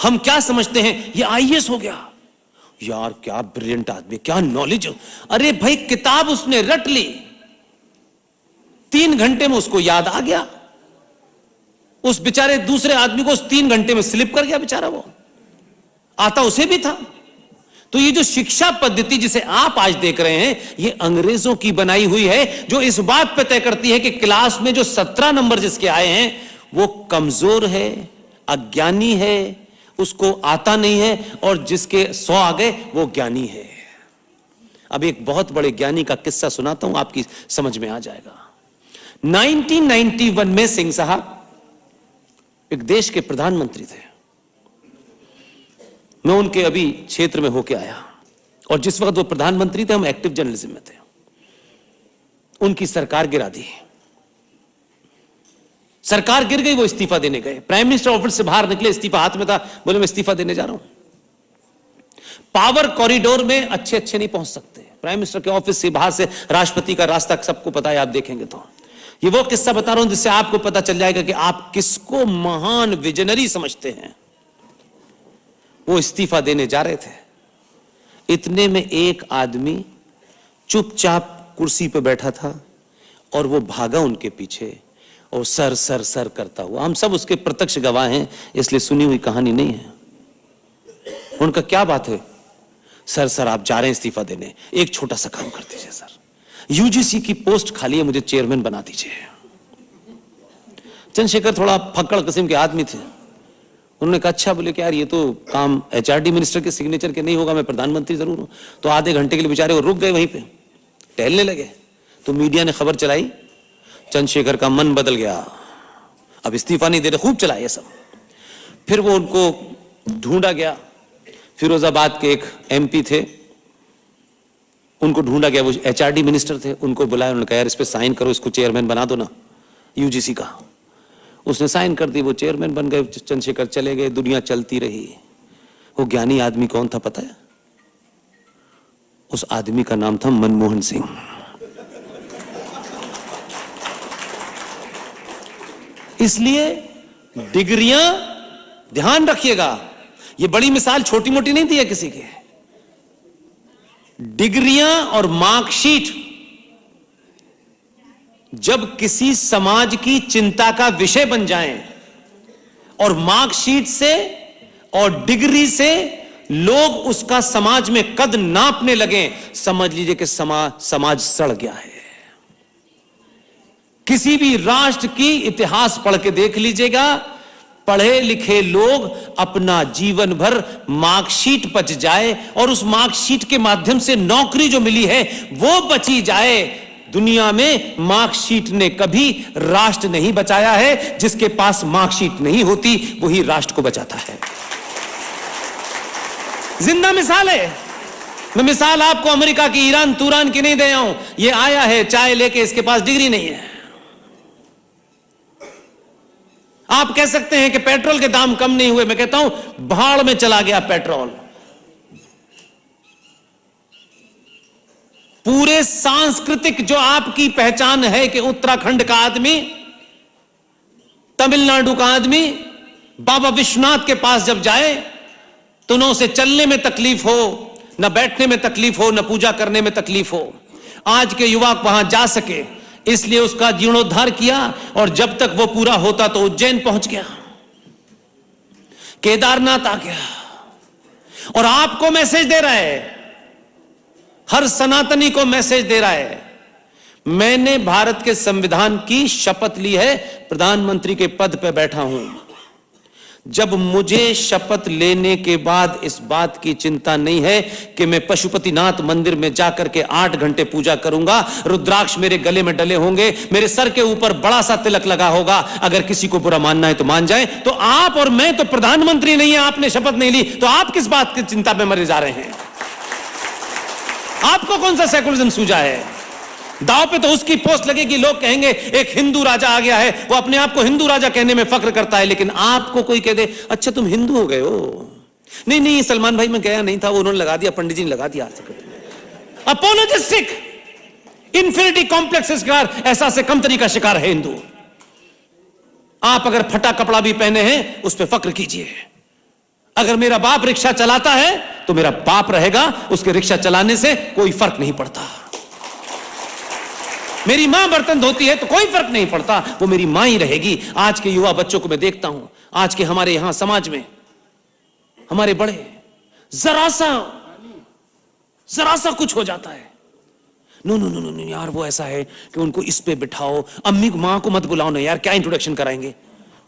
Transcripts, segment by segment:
हम क्या समझते हैं ये आईएएस हो गया, यार क्या ब्रिलियंट आदमी, क्या नॉलेज। अरे भाई किताब उसने रट ली, 3 घंटे में उसको याद आ गया। उस बेचारे दूसरे आदमी को उस 3 घंटे में स्लिप कर गया बेचारा, वो आता उसे भी था। तो ये जो शिक्षा पद्धति जिसे आप आज देख रहे हैं, ये अंग्रेजों की बनाई हुई है, जो इस बात पर तय करती है कि क्लास में जो 17 नंबर जिसके आए हैं वो कमजोर है, अज्ञानी है, उसको आता नहीं है, और जिसके 100 आ गए वो ज्ञानी है। अब एक बहुत बड़े ज्ञानी का किस्सा सुनाता हूं, आपकी समझ में आ जाएगा। 1991 में सिंह साहब एक देश के प्रधानमंत्री थे। मैं उनके अभी क्षेत्र में होके आया, और जिस वक्त वो प्रधानमंत्री थे हम एक्टिव जर्नलिज्म में थे। उनकी सरकार गिरा दी, सरकार गिर गई, वो इस्तीफा देने गए। प्राइम मिनिस्टर ऑफिस से बाहर निकले, इस्तीफा हाथ में था, बोले मैं इस्तीफा देने जा रहा हूं। पावर कॉरिडोर में अच्छे अच्छे नहीं पहुंच सकते, प्राइम मिनिस्टर के ऑफिस से बाहर से राष्ट्रपति का रास्ता सबको पता है, आप देखेंगे तो। ये वो किस्सा बता रहा हूं जिससे आपको पता चल जाएगा कि आप किसको महान विजनरी समझते हैं। वो इस्तीफा देने जा रहे थे, इतने में एक आदमी चुपचाप कुर्सी पे बैठा था और वो भागा उनके पीछे और सर सर सर करता हुआ। हम सब उसके प्रत्यक्ष गवाह हैं, इसलिए सुनी हुई कहानी नहीं है। उनका क्या बात है, सर सर आप जा रहे हैं इस्तीफा देने, एक छोटा सा काम कर दीजिए सर, यूजीसी की पोस्ट खाली है, मुझे चेयरमैन बना दीजिए। चंद्रशेखर थोड़ा फक्कड़ किस्म के आदमी थे, उन्होंने कहा अच्छा। बोले कि यार ये तो काम एचआरडी मिनिस्टर के सिग्नेचर के नहीं होगा, मैं प्रधानमंत्री जरूर हूं। तो आधे घंटे के लिए बेचारे वो रुक गए, वहीं पे टहलने लगे। तो मीडिया ने खबर चलाई, चंद्रशेखर का मन बदल गया, अब इस्तीफा नहीं दे रहे, खूब चला ये सब। फिर वो उनको ढूंढा गया, फिरोजाबाद के एक एमपी थे, उनको ढूंढा गया, वो एचआरडी मिनिस्टर थे, उनको बुलाया, उन्होंने कहा यार इस पे साइन करो, इसको चेयरमैन बना दो ना यूजीसी का। उसने साइन कर दी, वो चेयरमैन बन गए। चंद्रशेखर चले गए, दुनिया चलती रही। वो ज्ञानी आदमी कौन था पता है? उस आदमी का नाम था मनमोहन सिंह। इसलिए डिग्रियां, ध्यान रखिएगा, ये बड़ी मिसाल छोटी मोटी नहीं दी है किसी के। डिग्रियां और मार्कशीट जब किसी समाज की चिंता का विषय बन जाएं और मार्कशीट से और डिग्री से लोग उसका समाज में कद नापने लगे, समझ लीजिए कि समाज सड़ गया है। किसी भी राष्ट्र की इतिहास पढ़ के देख लीजिएगा, पढ़े लिखे लोग अपना जीवन भर मार्कशीट बच जाए और उस मार्कशीट के माध्यम से नौकरी जो मिली है वो बची जाए। दुनिया में मार्कशीट ने कभी राष्ट्र नहीं बचाया है, जिसके पास मार्कशीट नहीं होती वही राष्ट्र को बचाता है। जिंदा मिसाल है। मैं मिसाल आपको अमेरिका की, ईरान तुरान की नहीं दे रहा हूं, ये आया है चाय लेके, इसके पास डिग्री नहीं है। आप कह सकते हैं कि पेट्रोल के दाम कम नहीं हुए, मैं कहता हूं भाड़ में चला गया पेट्रोल। पूरे सांस्कृतिक जो आपकी पहचान है कि उत्तराखंड का आदमी, तमिलनाडु का आदमी बाबा विश्वनाथ के पास जब जाए तो न उसे चलने में तकलीफ हो, न बैठने में तकलीफ हो, न पूजा करने में तकलीफ हो। आज के युवक वहां जा सके इसलिए उसका जीर्णोद्धार किया, और जब तक वो पूरा होता तो उज्जैन पहुंच गया, केदारनाथ आ गया। और आपको मैसेज दे रहा है, हर सनातनी को मैसेज दे रहा है। मैंने भारत के संविधान की शपथ ली है, प्रधानमंत्री के पद पर बैठा हूं। जब मुझे शपथ लेने के बाद इस बात की चिंता नहीं है कि मैं पशुपतिनाथ मंदिर में जाकर के 8 घंटे पूजा करूंगा, रुद्राक्ष मेरे गले में डले होंगे, मेरे सर के ऊपर बड़ा सा तिलक लगा होगा, अगर किसी को बुरा मानना है तो मान जाए। तो आप और मैं तो प्रधानमंत्री नहीं है, आपने शपथ नहीं ली, तो आप किस बात की चिंता में मरे जा रहे हैं? आपको कौन सा सेकुलरिज्म सूझा है? दाव पे तो उसकी पोस्ट लगेगी, लोग कहेंगे एक हिंदू राजा आ गया है, वो अपने आप को हिंदू राजा कहने में फक्र करता है। लेकिन आपको कोई कह दे अच्छा तुम हिंदू हो गए हो, नहीं नहीं सलमान भाई मैं गया नहीं था, वो उन्होंने लगा दिया, पंडित जी ने लगा दिया। अपोलोजिस्टिक इंफिनिटी कॉम्प्लेक्स का शिकार, ऐसा से कमतरी का शिकार है हिंदू। आप अगर फटा कपड़ा भी पहने हैं उस पर फक्र कीजिए, अगर मेरा बाप रिक्शा चलाता है तो मेरा बाप रहेगा, उसके रिक्शा चलाने से कोई फर्क नहीं पड़ता। मेरी मां बर्तन धोती है तो कोई फर्क नहीं पड़ता, वो मेरी मां ही रहेगी। आज के युवा बच्चों को मैं देखता हूं, आज के हमारे यहां समाज में हमारे बड़े जरा सा कुछ हो जाता है, नो नो नो नो यार वो ऐसा है कि उनको इस पे बिठाओ, अम्मी मां को मत बुलाओ ना यार, क्या इंट्रोडक्शन कराएंगे।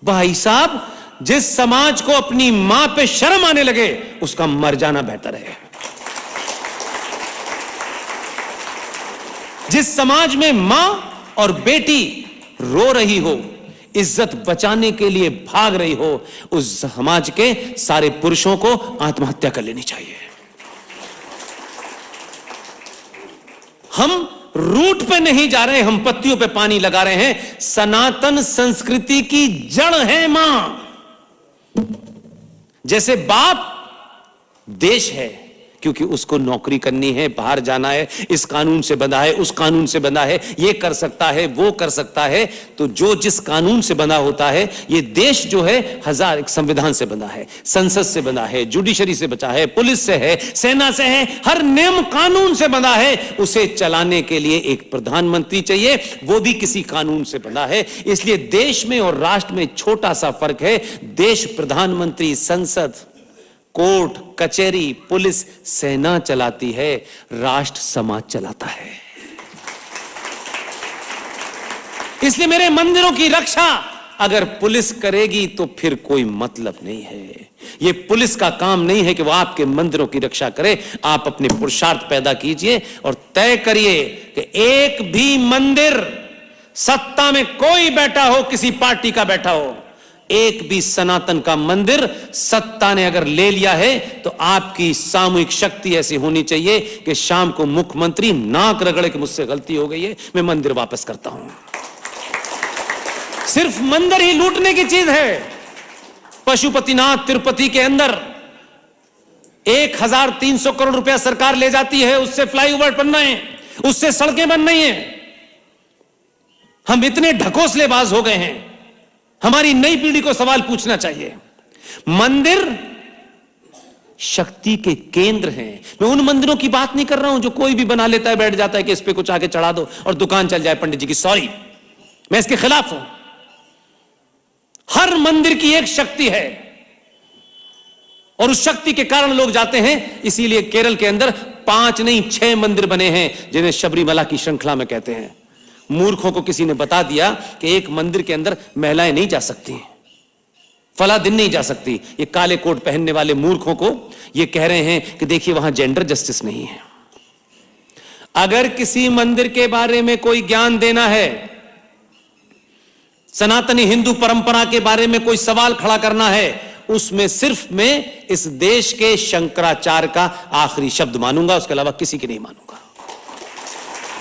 भाई साहब, जिस समाज को अपनी मां पे शर्म आने लगे उसका मर जाना बेहतर है। जिस समाज में मां और बेटी रो रही हो, इज्जत बचाने के लिए भाग रही हो, उस समाज के सारे पुरुषों को आत्महत्या कर लेनी चाहिए। हम रूट पे नहीं जा रहे, हम पत्तियों पे पानी लगा रहे हैं। सनातन संस्कृति की जड़ है मां। जैसे बाप देश है, क्योंकि उसको नौकरी करनी है, बाहर जाना है, इस कानून से बंधा है, उस कानून से बंधा है, ये कर सकता है, वो कर सकता है। तो जो जिस कानून से बंधा होता है, ये देश जो है एक संविधान से बंधा है, संसद से बंधा है, जुडिशरी से बचा है, पुलिस से है, सेना से है, हर नियम कानून से बंधा है। उसे चलाने के लिए एक प्रधानमंत्री चाहिए, वो भी किसी कानून से बंधा है। इसलिए देश में और राष्ट्र में छोटा सा फर्क है। देश प्रधानमंत्री, संसद, कोर्ट, कचहरी, पुलिस, सेना चलाती है, राष्ट्र समाज चलाता है। इसलिए मेरे मंदिरों की रक्षा अगर पुलिस करेगी तो फिर कोई मतलब नहीं है। यह पुलिस का काम नहीं है कि वह आपके मंदिरों की रक्षा करे। आप अपने पुरुषार्थ पैदा कीजिए और तय करिए कि एक भी मंदिर, सत्ता में कोई बैठा हो, किसी पार्टी का बैठा हो, एक भी सनातन का मंदिर सत्ता ने अगर ले लिया है तो आपकी सामूहिक शक्ति ऐसी होनी चाहिए कि शाम को मुख्यमंत्री नाक रगड़े कि मुझसे गलती हो गई है, मैं मंदिर वापस करता हूं। सिर्फ मंदिर ही लूटने की चीज है। पशुपतिनाथ तिरुपति के अंदर 1300 करोड़ रुपया सरकार ले जाती है, उससे फ्लाईओवर बन रहे हैं, उससे सड़कें बन रही हैं। हम इतने ढकोसलेबाज हो गए हैं। हमारी नई पीढ़ी को सवाल पूछना चाहिए। मंदिर शक्ति के केंद्र हैं। मैं उन मंदिरों की बात नहीं कर रहा हूं जो कोई भी बना लेता है, बैठ जाता है कि इस पे कुछ आके चढ़ा दो और दुकान चल जाए पंडित जी की। सॉरी, मैं इसके खिलाफ हूं। हर मंदिर की एक शक्ति है और उस शक्ति के कारण लोग जाते हैं। इसीलिए केरल के अंदर 5 नहीं 6 मंदिर बने हैं जिन्हें शबरीमला की श्रृंखला में कहते हैं। मूर्खों को किसी ने बता दिया कि एक मंदिर के अंदर महिलाएं नहीं जा सकती, फला दिन नहीं जा सकती। ये काले कोट पहनने वाले मूर्खों को ये कह रहे हैं कि देखिए वहां जेंडर जस्टिस नहीं है। अगर किसी मंदिर के बारे में कोई ज्ञान देना है, सनातनी हिंदू परंपरा के बारे में कोई सवाल खड़ा करना है, उसमें सिर्फ मैं इस देश के शंकराचार्य का आखिरी शब्द मानूंगा, उसके अलावा किसी की नहीं मानूंगा।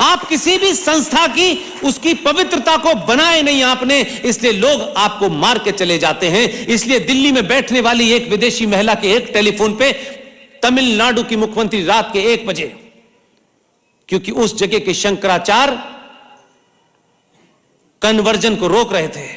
आप किसी भी संस्था की उसकी पवित्रता को बनाए नहीं आपने, इसलिए लोग आपको मार के चले जाते हैं। इसलिए दिल्ली में बैठने वाली एक विदेशी महिला के एक टेलीफोन पे तमिलनाडु की मुख्यमंत्री रात के 1 बजे, क्योंकि उस जगह के शंकराचार्य कन्वर्जन को रोक रहे थे,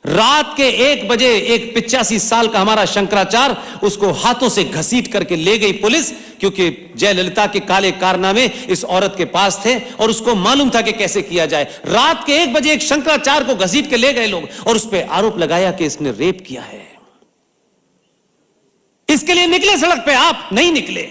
रात के 1 बजे एक 85 साल का हमारा शंकराचार्य, उसको हाथों से घसीट करके ले गई पुलिस, क्योंकि जयललिता के काले कारनामे इस औरत के पास थे और उसको मालूम था कि कैसे किया जाए। रात के 1 बजे एक शंकराचार्य को घसीट के ले गए लोग और उस पर आरोप लगाया कि इसने रेप किया है। इसके लिए निकले सड़क पे, आप नहीं निकले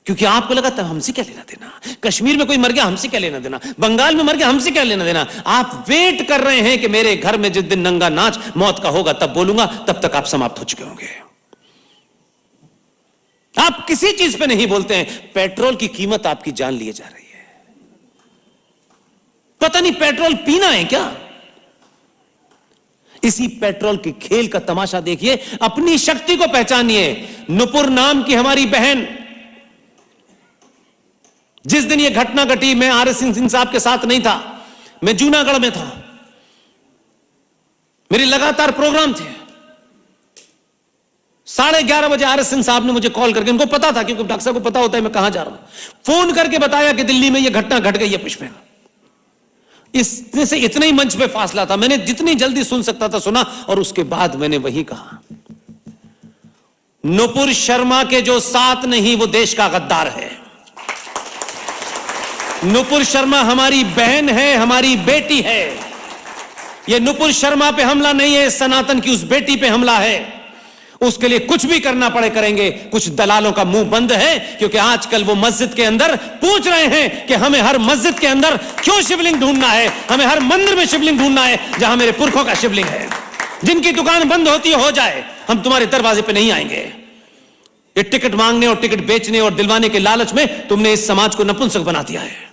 क्योंकि आपको लगा था हमसे क्या लेना देना, कश्मीर में कोई मर गया हमसे क्या लेना देना, बंगाल में मर गया हमसे क्या लेना देना। आप वेट कर रहे हैं कि मेरे घर में जिस दिन नंगा नाच मौत का होगा तब बोलूंगा, तब तक आप समाप्त हो चुके होंगे। आप किसी चीज पे नहीं बोलते हैं। पेट्रोल की कीमत आपकी जान लिए जा रही है। पता नहीं पेट्रोल पीना है क्या। इसी पेट्रोल के खेल का तमाशा देखिए, अपनी शक्ति को पहचानिए। नुपुर नाम की हमारी बहन, जिस दिन यह घटना घटी मैं आर.एस. सिंह साहब के साथ नहीं था, मैं जूनागढ़ में था, मेरे लगातार प्रोग्राम थे। 11:30 बजे आर.एस. सिंह साहब ने मुझे कॉल करके, उनको पता था क्योंकि डॉक्टर साहब को पता होता है मैं कहां जा रहा हूं, फोन करके बताया कि दिल्ली में यह घटना घट गई है पुष्पा। इससे से इतना ही मंच पे फासला था, मैंने जितनी जल्दी सुन सकता था सुना और उसके बाद मैंने वही कहा। नुपुर शर्मा के जो साथ नहीं वो देश का गद्दार है। नुपुर शर्मा हमारी बहन है, हमारी बेटी है। ये नुपुर शर्मा पे हमला नहीं है, सनातन की उस बेटी पे हमला है। उसके लिए कुछ भी करना पड़े करेंगे। कुछ दलालों का मुंह बंद है, क्योंकि आजकल वो मस्जिद के अंदर पूछ रहे हैं कि हमें हर मस्जिद के अंदर क्यों शिवलिंग ढूंढना है, हमें हर मंदिर में शिवलिंग ढूंढना है जहां मेरे पुरखों का शिवलिंग है। जिनकी दुकान बंद होती हो जाए, हम तुम्हारे दरवाजे पे नहीं आएंगे। ये टिकट मांगने और टिकट बेचने और दिलवाने के लालच में तुमने इस समाज को नपुंसक बना दिया है।